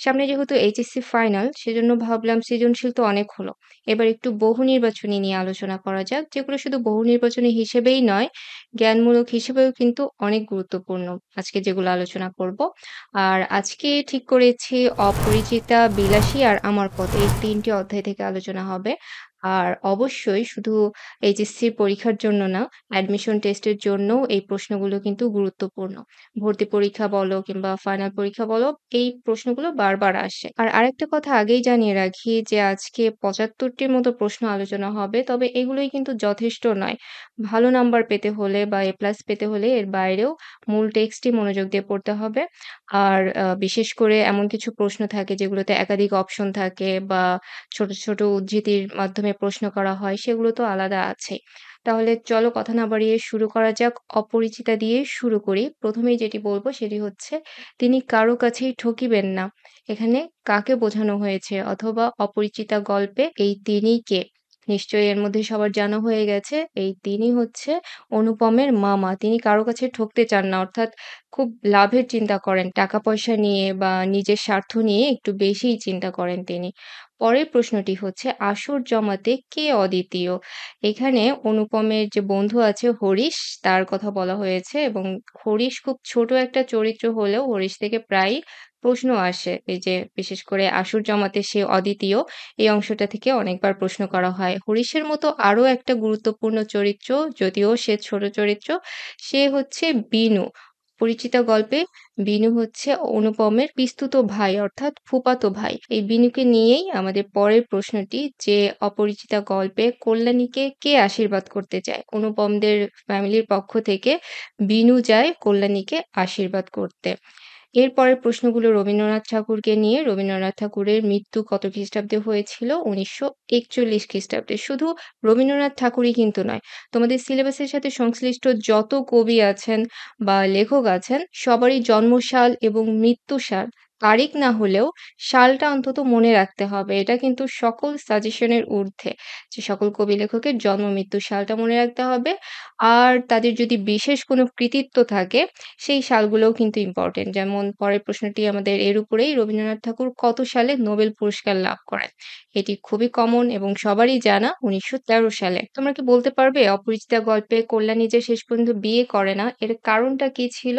সামনে যেহেতু HSC final সেজন্য ভাবলাম সৃজনশীল তো অনেক হলো। এবার একটু বহু নির্বাচনী নিয়ে আলোচনা করা যাক। যেগুলো শুধু বহু নির্বাচনী হিসেবেই নয়, জ্ঞানমূলক হিসেবেও কিন্তু অনেক গুরুত্বপূর্ণ। আজকে যেগুলো আলোচনা করব। আর আজকে ঠিক করেছি অপরিচিতা, বিলাসী আর আমার পথ এই ৩ টি অধ্যায় থেকে আলোচনা হবে। আর অবশ্যই শুধু এইচএসসি পরীক্ষার জন্য না, অ্যাডমিশন টেস্টের জন্যও এই প্রশ্নগুলো কিন্তু গুরুত্বপূর্ণ। ভর্তি পরীক্ষা বলো কিংবা ফাইনাল পরীক্ষা বলো, এই প্রশ্নগুলো বারবার আসে। আর আরেকটা কথা আগেই জানিয়ে রাখি যে আজকে ৭৫ টির মতো প্রশ্ন আলোচনা হবে। তবে এগুলোই কিন্তু যথেষ্ট নয়। ভালো নাম্বার পেতে হলে বা এ প্লাস পেতে হলে এর বাইরেও মূল টেক্সটই মনোযোগ দিয়ে পড়তে হবে। আর বিশেষ করে এমন কিছু প্রশ্ন থাকে যেগুলোতে একাধিক অপশন থাকে বা ছোট, ছোট উদ্ধৃতির মাধ্যমে প্রশ্ন করা হয়, সেগুলো তো আলাদা আছেই। তাহলে চলো কথা না বাড়িয়ে শুরু করা যাক। অপরিচিতা দিয়ে শুরু করি। ১ম এই যেটি বলব সেটি হচ্ছে, তিনি কারো কাছেই ঠকিবেন না। এখানে কাকে বোঝানো হয়েছে? অথবা অপরিচিতা গল্পে এই তিনি কে? নিশ্চয়ই এর মধ্যে সবার জানা হয়ে গেছে। এই তিনি হচ্ছে অনুপমের মামা। তিনি কারো কাছে ঠকতে চান না। অর্থাৎ খুব লাভের চিন্তা করেন। টাকা-পয়সা নিয়ে বা নিজের স্বার্থ নিয়ে একটু বেশিই চিন্তা করেন তিনি। পরের প্রশ্নটি হচ্ছে, আসর জমাতে কে অদ্বিতীয়? এখানে অনুপমের যে বন্ধু আছে হরিশ, তার কথা বলা হয়েছে এবং হরিশ খুব ছোট একটা চরিত্র হলেও হরিশ থেকে প্রায়ই প্রশ্ন আসে। এই যে বিশেষ করে আসর জমাতে সে অদ্বিতীয়, এই অংশটা থেকে অনেকবার প্রশ্ন করা হয়। হরিশের মতো আরো একটা গুরুত্বপূর্ণ চরিত্র, যদিও সে ছোট চরিত্র, সে হচ্ছে বিনু। পরিচিতা গল্পে বিনু হচ্ছে অনুপমের পিস্তুত ভাই অর্থাৎ ফুফাতো ভাই। এই বিনুকে নিয়েই আমাদের পরের প্রশ্নটি যে অপরিচিতা গল্পে কল্যাণীকে কে আশীর্বাদ করতে চায়? অনুপমদের ফ্যামিলির পক্ষ থেকে বিনু যায় কল্যাণীকে আশীর্বাদ করতে। এরপরের প্রশ্নগুলো রবীন্দ্রনাথ ঠাকুরকে নিয়ে। রবীন্দ্রনাথ ঠাকুরের মৃত্যু কত খ্রিস্টাব্দে হয়েছিল? ১৯৪১ খ্রিস্টাব্দে। শুধু রবীন্দ্রনাথ ঠাকুরই কিন্তু নয়। তোমাদের সিলেবাসের সাথে সংশ্লিষ্ট যত কবি আছেন বা লেখক আছেন, সবারই জন্মসাল এবং মৃত্যুসাল তারিখ না হলেও সালটা অন্তত মনে রাখতে হবে। এটা কিন্তু সকল সাজেশনের ঊর্ধ্বে। যে সকল কবি লেখকের জন্ম মৃত্যু সালটা মনে রাখতে হবে। আর তাদের যদি বিশেষ কোনো কৃতিত্ব থাকে, সেই সালগুলোও কিন্তু ইম্পোর্টেন্ট। যেমন পরের প্রশ্নটি আমাদের এর উপরেই, রবীন্দ্রনাথ ঠাকুর কত সালে নোবেল পুরস্কার লাভ করেন? এটি খুবই কমন এবং সবারই জানা, ১৯১৩ সালে। তোমরা কি বলতে পারবে অপরিচিতা গল্পে কল্যাণী যে শেষ পর্যন্ত বিয়ে করে না, এর কারণটা কি ছিল?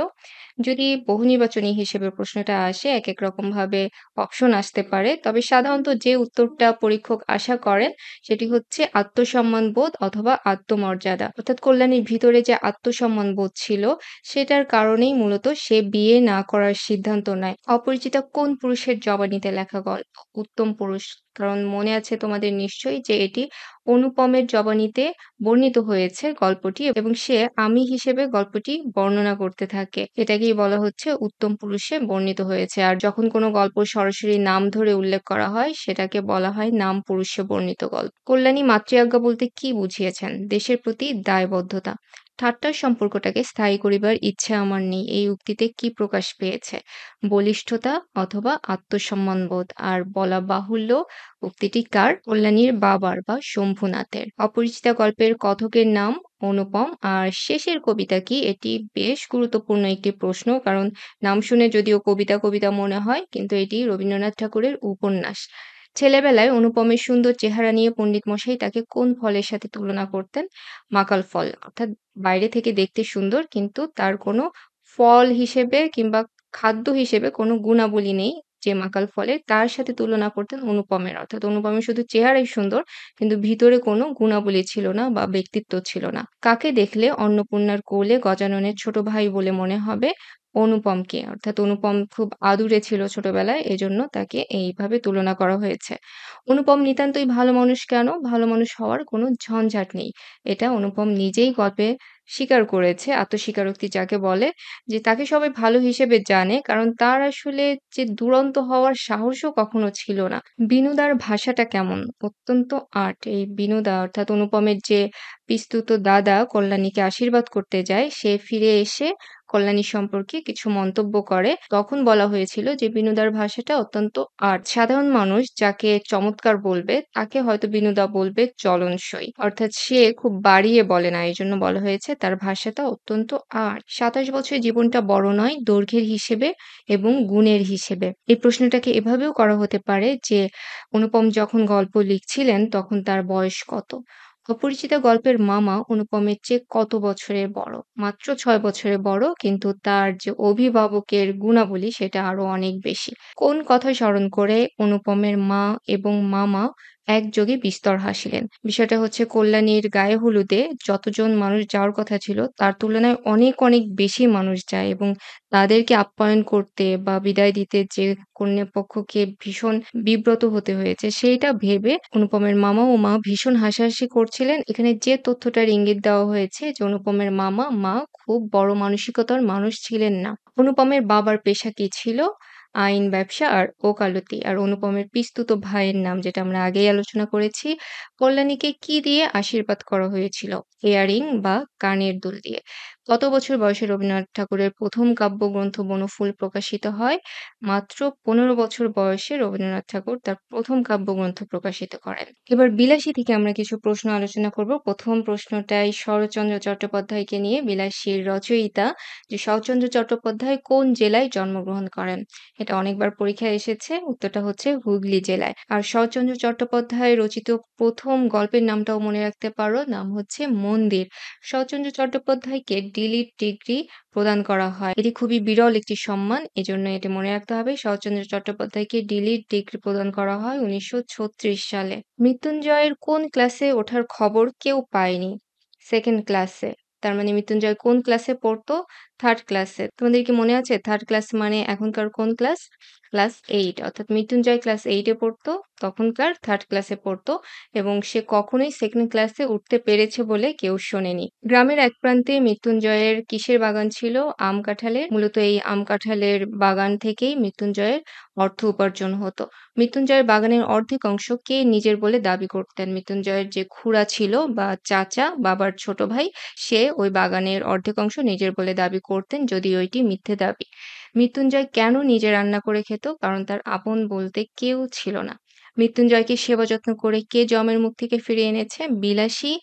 যদি বহুনির্বাচনী হিসেবে প্রশ্নটা আসে, একেক রকমভাবে অপশন আসতে পারে। তবে সাধারণত যে উত্তরটা পরীক্ষক আশা করেন সেটি হচ্ছে আত্মসম্মানবোধ অথবা আত্মমর্যাদা। অর্থাৎ কল্যাণীর ভিতরে যে আত্মসম্মানবোধ ছিল, সেটার কারণেই মূলত সে বিয়ে না করার সিদ্ধান্ত নেয়। অপরিচিতা কোন পুরুষের জবানিতে লেখা গল্প? উত্তম পুরুষ। কারণ মনে আছে তোমাদের নিশ্চয়ই যে এটি অনুপমের জবানিতে বর্ণিত হয়েছে গল্পটি এবং সে আমি হিসেবে গল্পটি বর্ণনা করতে থাকে। এটাকেই বলা হচ্ছে উত্তম পুরুষে বর্ণিত হয়েছে। আর যখন কোনো গল্প সরাসরি নাম ধরে উল্লেখ করা হয়, সেটাকে বলা হয় নাম পুরুষে বর্ণিত গল্প। কল্যাণী মাতৃআজ্ঞা বলতে কি বুঝিয়েছেন? দেশের প্রতি দায়বদ্ধতা। ঠাট্টার সম্পর্কটাকে স্থায়ী করিবার ইচ্ছে আমার নেই, এই উক্তিতে কি প্রকাশ পেয়েছে? বলিষ্ঠতা অথবা আত্মসম্মানবোধ। আর বলা বাহুল্য, উক্তিটি কার? কল্যাণীর বাবার বা শম্ভুনাথের। অপরিচিতা গল্পের কথকের নাম অনুপম। আর শেষের কবিতা কি? এটি বেশ গুরুত্বপূর্ণ একটি প্রশ্ন, কারণ নাম শুনে যদিও কবিতা কবিতা মনে হয়, কিন্তু এটি রবীন্দ্রনাথ ঠাকুরের উপন্যাস। ছেলেবেলায় অনুপমের সুন্দর চেহারা নিয়ে পণ্ডিত মশাই তাকে কোন ফলের সাথে তুলনা করতেন? মাকাল ফল। অর্থাৎ বাইরে থেকে দেখতে সুন্দর, কিন্তু তার কোনো ফল হিসেবে কিংবা খাদ্য হিসেবে কোনো গুণাবলী নেই যে মাকাল ফলের, তার সাথে তুলনা করতেন অনুপমের। অর্থাৎ অনুপমের শুধু চেহারাই সুন্দর, কিন্তু ভিতরে কোনো গুণাবলী ছিল না বা ব্যক্তিত্ব ছিল না। কাকে দেখলে অন্নপূর্ণার কোলে গজাননের ছোট ভাই বলে মনে হবে? অনুপমকে। অর্থাৎ অনুপম খুব আদুরে ছিল ছোটবেলায়, এজন্য তাকে এইভাবে তুলনা করা হয়েছে। অনুপম নিতান্তই ভালো মানুষ কেন? ভালো মানুষ হওয়ার কোনো ঝঞ্ঝাট নেই। এটা অনুপম নিজেই গল্পে স্বীকার করেছে। আত্মস্বীকারোক্তি যাকে বলে, যে তাকে সবাই ভালো হিসেবে জানে, কারণ তার আসলে যে দুরন্ত হওয়ার সাহসও কখনো ছিল না। বিনুদার ভাষাটা কেমন? অত্যন্ত আর্ট। এই বিনুদা অর্থাৎ অনুপমের যে পিস্তুত দাদা কল্যাণীকে আশীর্বাদ করতে যায়, সে ফিরে এসে কল্যাণী সম্পর্কে কিছু মন্তব্য করে। তখন বলা হয়েছিল যে বিনুদার ভাষাটা অত্যন্ত আর্ট। সাধারণ মানুষ যাকে চমৎকার বলবে তাকে হয়তো বিনুদা বলবে চলনসই। অর্থাৎ সে খুব বাড়িয়ে বলে না। এজন্য বলা হয়েছে তার ভাষাটা অত্যন্ত আর্ট। ২৭ বছরের জীবনটা বড় নয় দৈর্ঘ্যের হিসেবে এবং গুণের হিসেবে। এই প্রশ্নটাকে এভাবেও করা হতে পারে যে অনুপম যখন গল্প লিখছিলেন তখন তার বয়স কত? অপরিচিতা গল্পের মামা অনুপমের চেয়ে কত বছরের বড়? মাত্র ৬ বছরের বড়, কিন্তু তার যে অভিভাবকের গুণাবলী সেটা আরো অনেক বেশি। কোন কথা স্মরণ করে অনুপমের মা এবং মামা একযোগে বিস্তর হাসিলেন? বিষয়টা হচ্ছে কল্যাণীর গায়ে হলুদে যতজন মানুষ যাওয়ার কথা ছিল তার তুলনায় অনেক, অনেক বেশি মানুষ যায় এবং তাদেরকে আপ্যায়ন করতে বা বিদায় দিতে যে কন্যাপক্ষকে ভীষণ বিব্রত হতে হয়েছে সেইটা ভেবে অনুপমের মামা ও মা ভীষণ হাসাহাসি করছিলেন। এখানে যে তথ্যটার ইঙ্গিত দেওয়া হয়েছে যে অনুপমের মামা, মা খুব বড় মানসিকতার মানুষ ছিলেন না। অনুপমের বাবার পেশা কি ছিল? আইন, ব্যবসা আর ওকালতি। আর অনুপমের পিস্তুত ভাইয়ের নাম, যেটা আমরা আগেই আলোচনা করেছি, কল্যাণীকে কি দিয়ে আশীর্বাদ করা হয়েছিল? ইয়াররিং বা কানের দুল দিয়ে। কত বছর বয়সে রবীন্দ্রনাথ ঠাকুরের প্রথম কাব্যগ্রন্থ বনফুল প্রকাশিত হয়? মাত্র ১৫ বছর বয়সে রবীন্দ্রনাথ ঠাকুর তার প্রথম কাব্যগ্রন্থ প্রকাশিত করেন। এবার বিলাসী থেকে আমরা কিছু প্রশ্ন আলোচনা করব। প্রথম প্রশ্নটাই শরৎচন্দ্র চট্টোপাধ্যায়কে নিয়ে। বিলাসীর রচয়িতা যে শরৎচন্দ্র চট্টোপাধ্যায় কোন জেলায় জন্মগ্রহণ করেন? এটা অনেকবার পরীক্ষায় এসেছে। উত্তরটা হচ্ছে হুগলি জেলায়। আর শরৎচন্দ্র চট্টোপাধ্যায় রচিত প্রথম গল্পের নামটাও মনে রাখতে পারো, নাম হচ্ছে মন্দির। শরৎচন্দ্র চট্টোপাধ্যায়কে ডিলিট ডিগ্রি প্রদান করা হয়। এটি খুবই বিরল একটি সম্মান। এজন্য এটি মনে রাখতে হবে। শরৎচন্দ্র চট্টোপাধ্যায়কে ডিলিট ডিগ্রি প্রদান করা হয় ১৯৩৬ সালে। মৃত্যুঞ্জয়ের কোন ক্লাসে ওঠার খবর কেউ পায়নি? সেকেন্ড ক্লাসে। তার মানে মৃত্যুঞ্জয় কোন ক্লাসে পড়তো? থার্ড ক্লাসে। তোমাদের কি মনে আছে থার্ড ক্লাস মানে এখনকার কোন ক্লাস? ক্লাস 8। অর্থাৎ মৃত্যুঞ্জয় ক্লাস 8 এ পড়তো, তখনকার থার্ড ক্লাসে পড়তো এবং সে কখনোই সেকেন্ড ক্লাসে উঠতে পেরেছে বলে কেউ শোনেনি। গ্রামের এক প্রান্তে মৃত্যুঞ্জয়ের কিসের বাগান ছিল? আম কাঁঠালের। মূলত এই আম কাঁঠালের বাগান থেকেই মৃত্যুঞ্জয়ের অর্থ উপার্জন হতো। মৃত্যুঞ্জয়ের বাগানের অর্ধেক অংশ কে নিজের বলে দাবি করতেন? মৃত্যুঞ্জয়ের যে খুড়া ছিল বা চাচা, বাবার ছোট ভাই, সে ওই বাগানের অর্ধেক অংশ নিজের বলে দাবি করতেন, যদিও এটি মিথ্যে দাবি। মৃত্যুঞ্জয় কেন নিজে রান্না করে খেত? কারণ তার আপন বলতে কেউ ছিল না। মৃত্যুঞ্জয়কে সেবা যত্ন করে কে যমের মুখ থেকে ফিরিয়ে এনেছে? বিলাসী।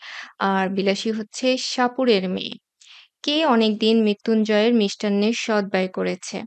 আর বিলাসী হচ্ছে সাপুড়ের মেয়ে। কে অনেকদিন মৃত্যুঞ্জয়ের মিষ্টান্নের সৎ-ব্যয় করেছে?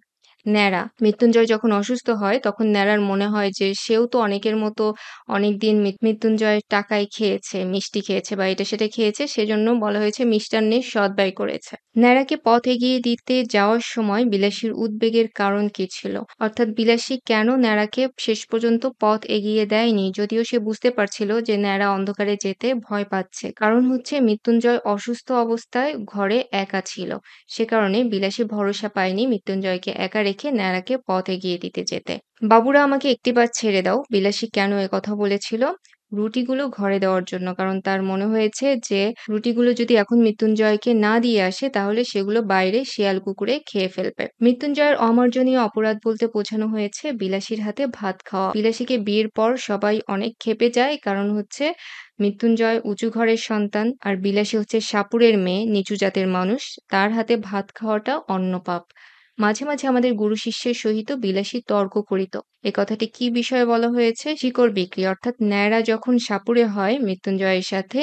ন্যাড়া। মৃত্যুঞ্জয় যখন অসুস্থ হয় তখন ন্যাড়ার মনে হয় যে সেও তো অনেকের মতো অনেকদিন মৃত্যুঞ্জয়ের টাকায় খেয়েছে, মিষ্টি খেয়েছে বা এটা সেটা খেয়েছে, সেজন্য বলা হয়েছে মিষ্টান্নের সৎ-ব্যয় করেছে। ন্যাড়াকে পথ এগিয়ে দিতে যাওয়ার সময় বিলাসীর উদ্বেগের কারণ কি ছিল? অর্থাৎ বিলাসী কেন ন্যাড়াকে শেষ পর্যন্ত পথ এগিয়ে দেয়নি, যদিও সে বুঝতে পারছিল যে ন্যাড়া অন্ধকারে যেতে ভয় পাচ্ছে। কারণ হচ্ছে মৃত্যুঞ্জয় অসুস্থ অবস্থায় ঘরে একা ছিল। সে কারণে বিলাসী ভরসা পায়নি মৃত্যুঞ্জয়কে একা রেখে ন্যাড়াকে পথ এগিয়ে দিতে যেতে। বাবুরা আমাকে একটিবার ছেড়ে দাও। বিলাসী কেন একথা বলেছিল? রুটিগুলো ঘরে দেওয়ার জন্য। কারণ তার মনে হয়েছে যে রুটিগুলো যদি এখন মৃত্যুঞ্জয়কে না দিয়ে আসে তাহলে সেগুলো বাইরে শিয়াল কুকুরে খেয়ে ফেলবে। মৃত্যুঞ্জয়ের অমার্জনীয় অপরাধ বলতে বোঝানো হয়েছে বিলাসীর হাতে ভাত খাওয়া। বিলাসীকে বিয়ের পর সবাই অনেক ক্ষেপে যায়, কারণ হচ্ছে মৃত্যুঞ্জয় উঁচু ঘরের সন্তান আর বিলাসী হচ্ছে সাপুড়ের মেয়ে, নিচু জাতের মানুষ। তার হাতে ভাত খাওয়াটা অন্নপাপ। মাঝে, মাঝে আমাদের গুরু শিষ্যের সহিত বিলাসী তর্ক করিত। এ কথাটি কি বিষয়ে বলা হয়েছে? শিকড় বিক্রি। অর্থাৎ ন্যায়রা যখন সাপুড়ে হয় মৃত্যুঞ্জয়ের সাথে,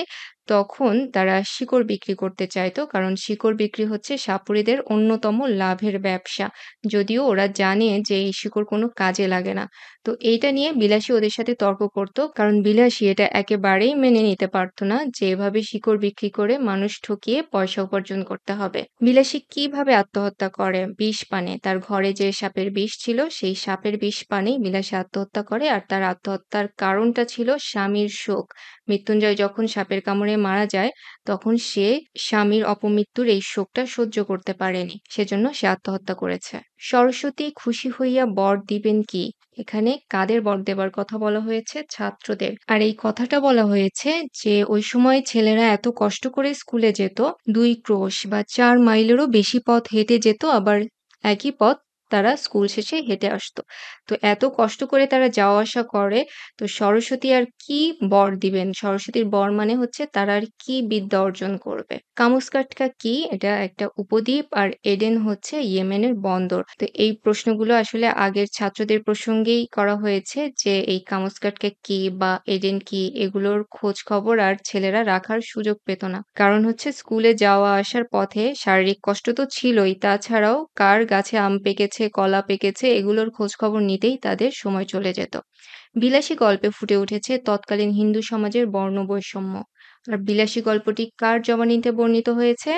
তখন তারা শিকড় বিক্রি করতে চাইতো। কারণ শিকড় বিক্রি হচ্ছে সাপুড়েদের অন্যতম লাভের ব্যবসা। যদিও ওরা জানে যে এই শিকড় কোনো কাজে লাগে না। তো এইটা নিয়ে বিলাসী ওদের সাথে তর্ক করত। কারণ বিলাসী এটা একেবারেই মেনে নিতে পারত না যে এভাবে শিকড় বিক্রি করে মানুষ ঠকিয়ে পয়সা উপার্জন করতে হবে। বিলাসী কিভাবে আত্মহত্যা করে? বিষ পানে। তার ঘরে যে সাপের বিষ ছিল সেই সাপের বিষ পানেই বিলাসী আত্মহত্যা করে। আর তার আত্মহত্যার কারণটা ছিল স্বামীর শোক। মৃত্যুঞ্জয় যখন সাপের কামড়ে মারা যায় তখন সে স্বামীর অপমৃত্যুর এই শোকটা সহ্য করতে পারেনি। সেজন্য সে আত্মহত্যা করেছে। সরস্বতী খুশি হইয়া বর দিবেন কি? এখানে কাদের বর দেবার কথা বলা হয়েছে? ছাত্রদের। আর এই কথাটা বলা হয়েছে যে ওই সময় ছেলেরা এত কষ্ট করে স্কুলে যেত, ২ ক্রোশ বা ৪ মাইলেরও বেশি পথ হেঁটে যেত, আবার একই পথ তারা স্কুল শেষে হেঁটে আসতো। তো এত কষ্ট করে তারা যাওয়া আসা করে, তো সরস্বতী আর কি বর দিবেন? সরস্বতীর বর মানে হচ্ছে তারা আর কি বিদ্যা অর্জন করবে? কামুসকাটকা কি? এটা একটা উপদ্বীপ আর এডেন হচ্ছে ইয়েমেনের বন্দর। তো এই প্রশ্নগুলো আসলে আগের ছাত্রদের প্রসঙ্গেই করা হয়েছে যে এই কামুসকাটকা কি বা এডেন কি এগুলোর খোঁজ খবর আর ছেলেরা রাখার সুযোগ পেত না। কারণ হচ্ছে স্কুলে যাওয়া আসার পথে শারীরিক কষ্ট তো ছিলই, তাছাড়াও কার গাছে আম পেকেছে, কলা পেকেছে এগুলোর খোঁজ খবর নিতেই তাদের সময় চলে যেত। বিলাসী গল্পে ফুটে উঠেছে তৎকালীন হিন্দু সমাজের বর্ণবৈষম্য। আর বিলাসী গল্পটি কার জবানিতে বর্ণিত হয়েছে?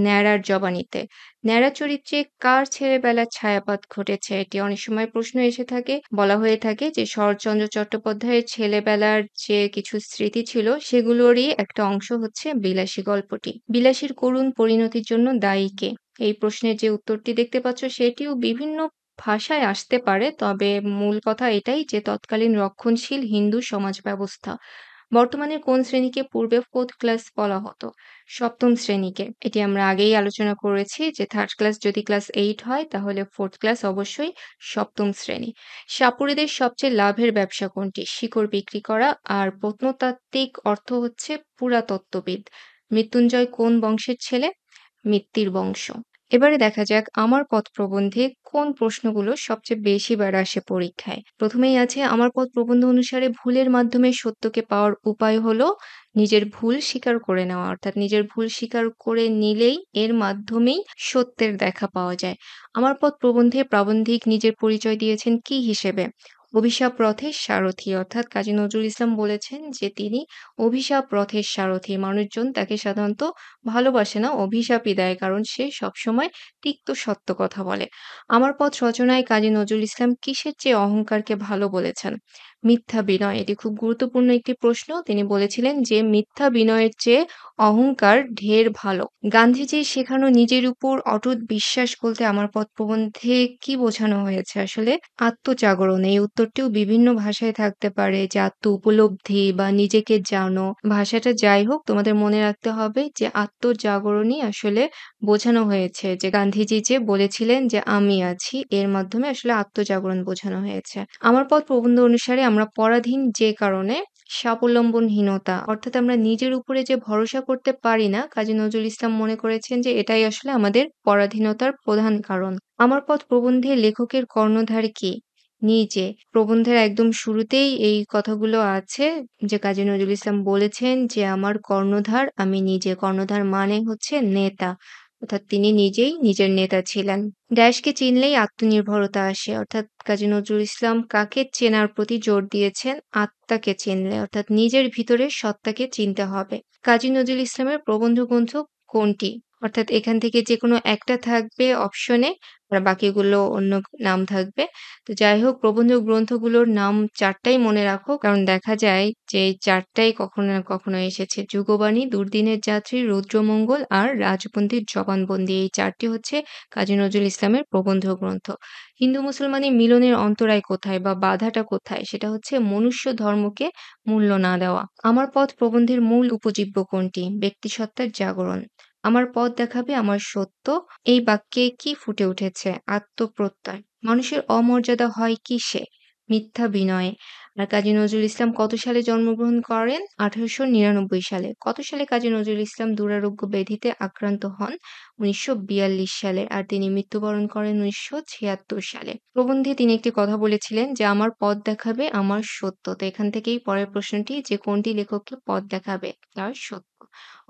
ন্যাড়ার জবানিতে। ন্যাড়া চরিত্রে কার ছেলেবেলার ছায়াপাত ঘটেছে? এটি অনেক সময় প্রশ্ন এসে থাকে। বলা হয়ে থাকে যে শরৎচন্দ্র চট্টোপাধ্যায়ের ছেলেবেলার যে কিছু স্মৃতি ছিল সেগুলোরই একটা অংশ হচ্ছে বিলাসী গল্পটি। বিলাসীর করুণ পরিণতির জন্য দায়ী কে? এই প্রশ্নের যে উত্তরটি দেখতে পাচ্ছ সেটিও বিভিন্ন ভাষায় আসতে পারে। তবে মূল কথা এটাই যে তৎকালীন রক্ষণশীল হিন্দু সমাজ ব্যবস্থা। বর্তমানে কোন শ্রেণীকে পূর্বে 4th ক্লাস বলা হতো? ৭ম শ্রেণীকে। এটি আমরা আগেই আলোচনা করেছি যে 3rd ক্লাস যদি ক্লাস 8 হয় তাহলে 4th ক্লাস অবশ্যই ৭ম শ্রেণী। সাপুড়েদের সবচেয়ে লাভের ব্যবসা কোনটি? শিকড় বিক্রি করা। আর প্রত্নতাত্ত্বিক অর্থ হচ্ছে পুরাতত্ত্ববিদ। মৃত্যুঞ্জয় কোন বংশের ছেলে? মিত্তির বংশ। এবারে দেখা যাক আমার পথ প্রবন্ধে কোন প্রশ্নগুলো সবচেয়ে বেশিবার আসে পরীক্ষায়। প্রথমেই আছে আমার পথ প্রবন্ধ অনুসারে ভুলের মাধ্যমে সত্যকে পাওয়ার উপায় হলো নিজের ভুল স্বীকার করে নেওয়া, অর্থাৎ নিজের ভুল স্বীকার করে নিলেই এর মাধ্যমেই সত্যের দেখা পাওয়া যায়। আমার পথ প্রবন্ধে প্রাবন্ধিক নিজের পরিচয় দিয়েছেন কি হিসেবে? অভিশাপ রথের সারথি, অর্থাৎ কাজী নজরুল ইসলাম বলেছেন যে তিনি অভিশাপ রথের সারথি। মানুষজন তাকে সাধারণত ভালোবাসে না, অভিশাপই দেয়, কারণ সে সবসময় তিক্ত সত্য কথা বলে। আমার পথ রচনায় কাজী নজরুল ইসলাম কিসের চেয়ে অহংকারকে ভালো বলেছেন? মিথ্যা বিনয়। এটি খুব গুরুত্বপূর্ণ একটি প্রশ্ন। তিনি বলেছিলেন যে মিথ্যা বিনয়ের চেয়ে অহংকার ঢের ভালো। গান্ধীজির শেখানো নিজের উপর অটুট বিশ্বাস বলতে আমার পথ প্রবন্ধে কি বোঝানো হয়েছে আসলে? আত্মজাগরণ। এই উত্তরটিও বিভিন্ন ভাষায় থাকতে পারে, যে আত্ম উপলব্ধি বা নিজেকে জানো। ভাষাটা যাই হোক তোমাদের মনে রাখতে হবে যে আত্মজাগরণই আসলে বোঝানো হয়েছে, যে গান্ধীজি যে বলেছিলেন যে আমি আছি, এর মাধ্যমে আসলে আত্মজাগরণ বোঝানো হয়েছে। আমার পথ প্রবন্ধ অনুসারে আমরা পরাধীন যে কারণে স্বাবলম্বনহীনতা, অর্থাৎ আমরা নিজের উপরে যে ভরসা করতে পারি না, কাজী নজরুল ইসলাম মনে করেছেন যে এটাই আসলে আমাদের পরাধীনতার প্রধান কারণ। আমার পথ প্রবন্ধে লেখকের কর্ণধার কে? নিজে। প্রবন্ধের একদম শুরুতেই এই কথাগুলো আছে যে কাজী নজরুল ইসলাম বলেছেন যে আমার কর্ণধার আমি নিজে। কর্ণধার মানে হচ্ছে নেতা। অর্থাৎ তিনি নিজেই নিজের নেতা ছিলেন। ড্যাশকে চিনলেই আত্মনির্ভরতা আসে, অর্থাৎ কাজী নজরুল ইসলাম কাকে চেনার প্রতি জোর দিয়েছেন? আত্মাকে চিনলে, অর্থাৎ নিজের ভিতরের সত্তাকে চিনতে হবে। কাজী নজরুল ইসলামের প্রবন্ধ গ্রন্থ কোনটি? অর্থাৎ এখান থেকে যেকোনো একটা থাকবে অপশনে, আর বাকিগুলো অন্য নাম থাকবে। তো যাই হোক প্রবন্ধ গ্রন্থগুলোর নাম ৪ টাই মনে রাখো। কারণ দেখা যায় যে এই ৪ টাই কখনো না কখনো এসেছে। যুগবাণী, দুর্দিনের যাত্রী, রুদ্রমঙ্গল আর রাজবন্দির জবানবন্দি। এই ৪ টি হচ্ছে কাজী নজরুল ইসলামের প্রবন্ধ গ্রন্থ। হিন্দু মুসলমানের মিলনের অন্তরায় কোথায় বা বাধাটা কোথায়? সেটা হচ্ছে মনুষ্য ধর্মকে মূল্য না দেওয়া। আমার পথ প্রবন্ধের মূল উপজীব্য কোনটি? ব্যক্তিসত্তার জাগরণ। আমার পথ দেখাবে আমার সত্য। এই বাক্যে কি ফুটে উঠেছে? আত্মপ্রত্যয়। মানুষের অমর্যাদা হয় কিসে? মিথ্যা বিনয়ে। আর কাজী নজরুল ইসলাম কত সালে জন্মগ্রহণ করেন? ১৮৯৯ সালে। কত সালে কাজী নজরুল ইসলাম দুরারোগ্য ব্যাধিতে আক্রান্ত হন? ১৯৪২ সালে। আর তিনি মৃত্যুবরণ করেন ১৯৭৬ সালে। প্রবন্ধে তিনি একটি কথা বলেছিলেন যে আমার পথ দেখাবে আমার সত্য। তো এখান থেকেই পরের প্রশ্নটি যে কোনটি লেখককে পথ দেখাবে? তার সত্য।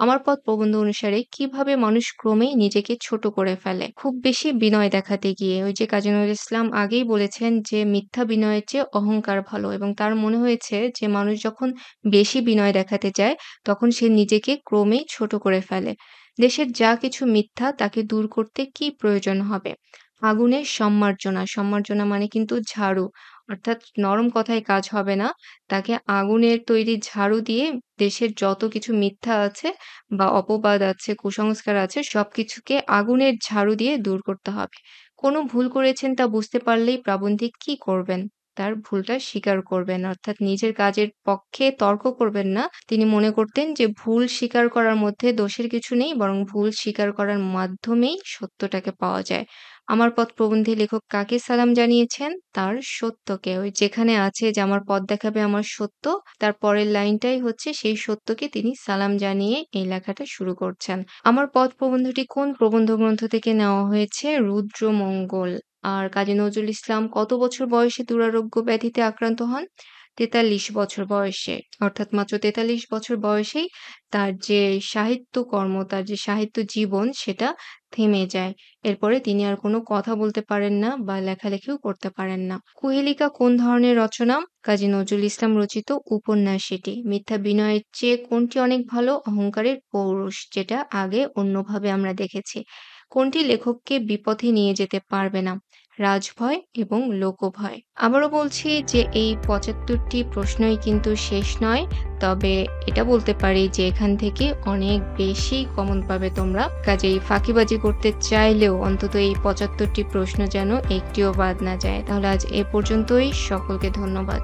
আমার পথ প্রবন্ধ অনুসারে কিভাবে মানুষ ক্রমেই নিজেকে ছোট করে ফেলে? খুব বেশি বিনয় দেখাতে গিয়ে। ওই যে কাজী নজরুল ইসলাম আগেই বলেছেন যে মিথ্যা বিনয়ের চেয়ে অহংকার ভালো, এবং তার মনে হয়েছে যে মানুষ যখন বেশি বিনয় দেখাতে চায় তখন সে নিজেকে ক্রমেই ছোট করে ফেলে। দেশের যা কিছু মিথ্যা তাকে দূর করতে কি প্রয়োজন হবে? আগুনের সম্মার্জনা। সম্মার্জনা মানে কিন্তু ঝাড়ু। অর্থাৎ নরম কথায় কাজ হবে না। তাকে আগুনের তৈরি ঝাড়ু দিয়ে দেশের যত কিছু মিথ্যা আছে বা অপবাদ আছে, কুসংস্কার আছে সবকিছুকে আগুনের ঝাড়ু দিয়ে দূর করতে হবে। কোনো ভুল করেছেন তা বুঝতে পারলেই প্রাবন্ধিক কি করবেন? তার ভুলটা স্বীকার করবেন। অর্থাৎ নিজের কাজের পক্ষে তর্ক করবেন না। তিনি মনে করতেন যে ভুল স্বীকার করার মধ্যে দোষের কিছু নেই, বরং ভুল স্বীকার করার মাধ্যমেই সত্যটাকে পাওয়া যায়। আমার পথ প্রবন্ধে লেখক কাকে সালাম জানিয়েছেন? তার সত্যকে। ওই যেখানে আছে যে আমার পথ দেখাবে আমার সত্য, তার পরের লাইনটাই হচ্ছে সেই সত্যকে তিনি সালাম জানিয়ে এই লেখাটা শুরু করছেন। আমার পথ প্রবন্ধটি কোন প্রবন্ধ গ্রন্থ থেকে নেওয়া হয়েছে? রুদ্রমঙ্গল। আর কাজী নজরুল ইসলাম কত বছর বয়সে দুরারোগ্য ব্যাধিতে আক্রান্ত হন? ৪৩ বছর বয়সে। অর্থাৎ মাত্র ৪৩ বছর বয়সেই তার যে সাহিত্যকর্ম, তার যে সাহিত্য জীবন সেটা থেমে যায়। এরপরে তিনি আর কোনো কথা বলতে পারেন না বা লেখালেখিও করতে পারেন না। কুহেলিকা কোন ধরনের রচনা? কাজী নজরুল ইসলাম রচিত উপন্যাস এটি। মিথ্যা বিনয়ের চেয়ে কোনটি অনেক ভালো? অহংকারের পৌরুষ, যেটা আগে অন্যভাবে আমরা দেখেছি। কোনটি লেখককে বিপথে নিয়ে যেতে পারবে না? রাজভয় এবং লোকভয়। আবারও বলছি যে এই ৭৫ টি প্রশ্নই কিন্তু শেষ নয়। তবে এটা বলতে পারি যে এখান থেকে অনেক বেশি কমন পাবে তোমরা। কাজেই ফাঁকিবাজি করতে চাইলেও অন্তত এই ৭৫ টি প্রশ্ন যেন একটিও বাদ না যায়। তাহলে আজ এ পর্যন্তই। সকলকে ধন্যবাদ।